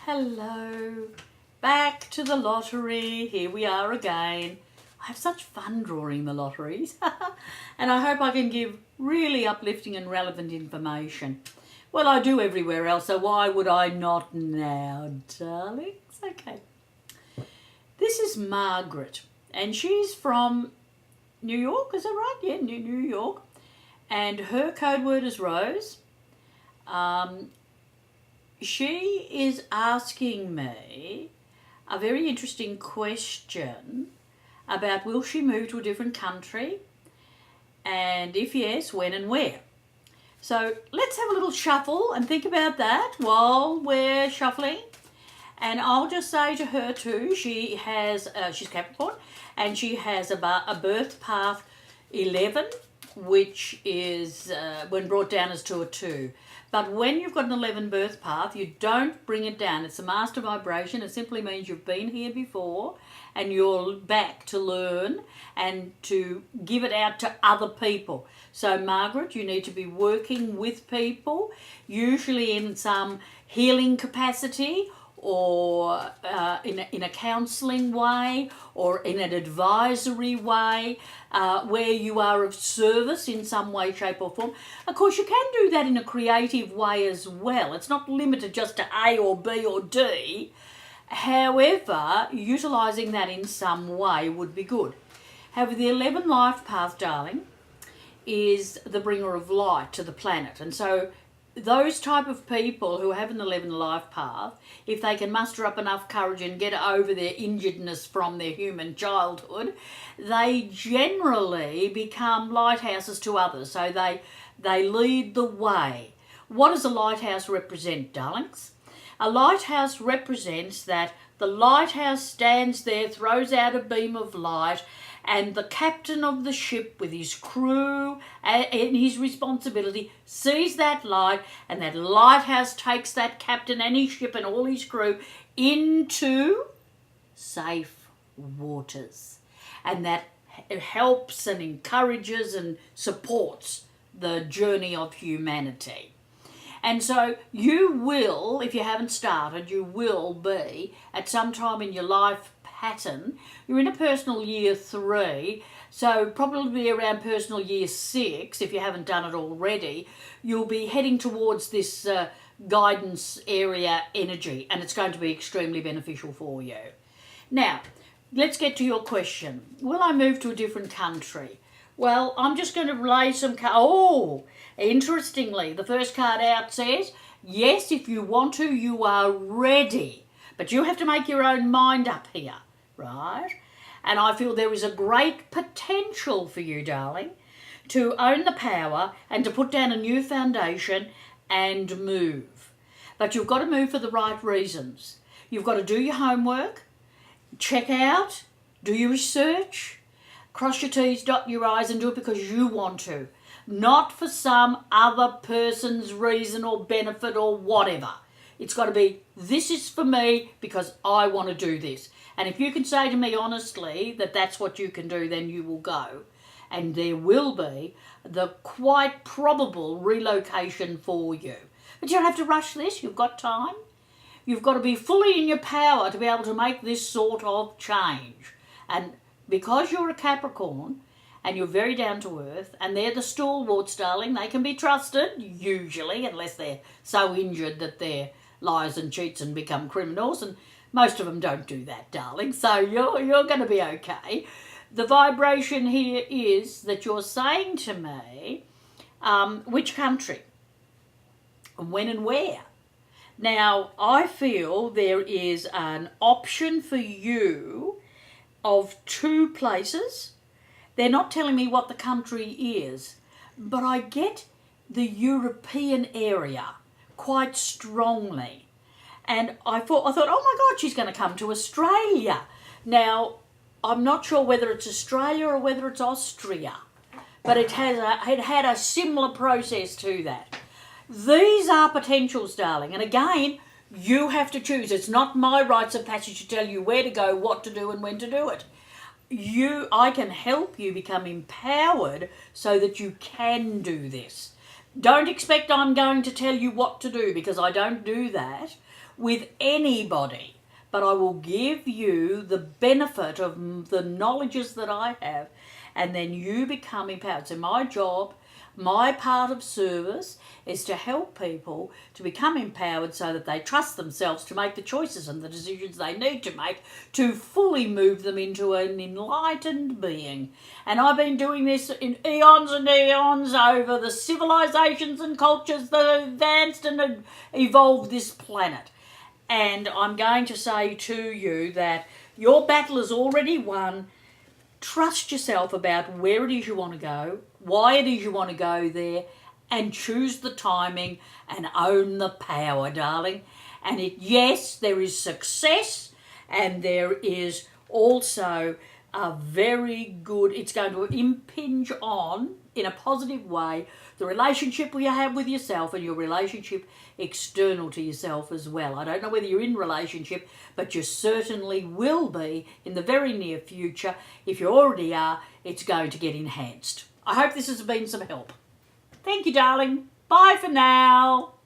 Hello, back to the lottery. Here we are again. I have such fun drawing the lotteries and I hope I can give really uplifting and relevant information. Well, I do everywhere else, so why would I not now, darlings? Okay. This is Margaret and she's from New York, is that right? Yeah, New York. And her code word is Rose. She is asking me a very interesting question about will she move to a different country, and if yes, when and where. So let's have a little shuffle and think about that while we're shuffling. And I'll just say to her too, she's Capricorn and she has a birth path 11, which is when brought down as to a 2. But when you've got an 11 birth path, you don't bring it down. It's a master vibration. It simply means you've been here before and you're back to learn and to give it out to other people. So Margaret, you need to be working with people, usually in some healing capacity or in a counselling way or in an advisory way where you are of service in some way, shape or form. Of course, you can do that in a creative way as well. It's not limited just to A or B or D. However, utilising that in some way would be good. However, the 11 life path, darling, is the bringer of light to the planet. And so those type of people who have an 11 life path, if they can muster up enough courage and get over their injuredness from their human childhood, they generally become lighthouses to others. So they lead the way. What does a lighthouse represent, darlings? A lighthouse represents that the lighthouse stands there, throws out a beam of light, and the captain of the ship with his crew and his responsibility sees that light, and that lighthouse takes that captain and his ship and all his crew into safe waters. And that helps and encourages and supports the journey of humanity. And so you will, if you haven't started, you will be at some time in your life pattern. You're in a personal year 3, so probably around personal year 6, if you haven't done it already, you'll be heading towards this guidance area energy, and it's going to be extremely beneficial for you. Now, let's get to your question. Will I move to a different country? Well, I'm just going to lay some cards. Oh, interestingly, the first card out says, yes, if you want to, you are ready. But you have to make your own mind up here, right? And I feel there is a great potential for you, darling, to own the power and to put down a new foundation and move. But you've got to move for the right reasons. You've got to do your homework, check out, do your research, cross your T's, dot your I's, and do it because you want to, not for some other person's reason or benefit or whatever. It's got to be, this is for me because I want to do this. And if you can say to me honestly that that's what you can do, then you will go. And there will be the quite probable relocation for you. But you don't have to rush this. You've got time. You've got to be fully in your power to be able to make this sort of change. And because you're a Capricorn and you're very down to earth, and they're the stalwarts, darling, they can be trusted, usually, unless they're so injured that they're liars and cheats and become criminals, and most of them don't do that, darling, so you're going to be okay. The vibration here is that you're saying to me which country, when and where. Now, I feel there is an option for you of 2 places. They're not telling me what the country is, but I get the European area quite strongly. And I thought, oh my God, she's going to come to Australia. Now, I'm not sure whether it's Australia or whether it's Austria, but it had a similar process to that. These are potentials, darling. And again, you have to choose. It's not my rites of passage to tell you where to go, what to do, and when to do it. I can help you become empowered so that you can do this. Don't expect I'm going to tell you what to do, because I don't do that. with anybody, but I will give you the benefit of the knowledges that I have, and then you become empowered. So my job, my part of service is to help people to become empowered so that they trust themselves to make the choices and the decisions they need to make to fully move them into an enlightened being. And I've been doing this in eons and eons over the civilizations and cultures that have advanced and evolved this planet. And I'm going to say to you that your battle is already won. Trust yourself about where it is you want to go, why it is you want to go there, and choose the timing and own the power, darling. And yes, there is success, and there is also a very good, it's going to impinge on, in a positive way, the relationship you have with yourself and your relationship external to yourself as well. I don't know whether you're in relationship, but you certainly will be in the very near future. If you already are, it's going to get enhanced. I hope this has been some help. Thank you, darling. Bye for now.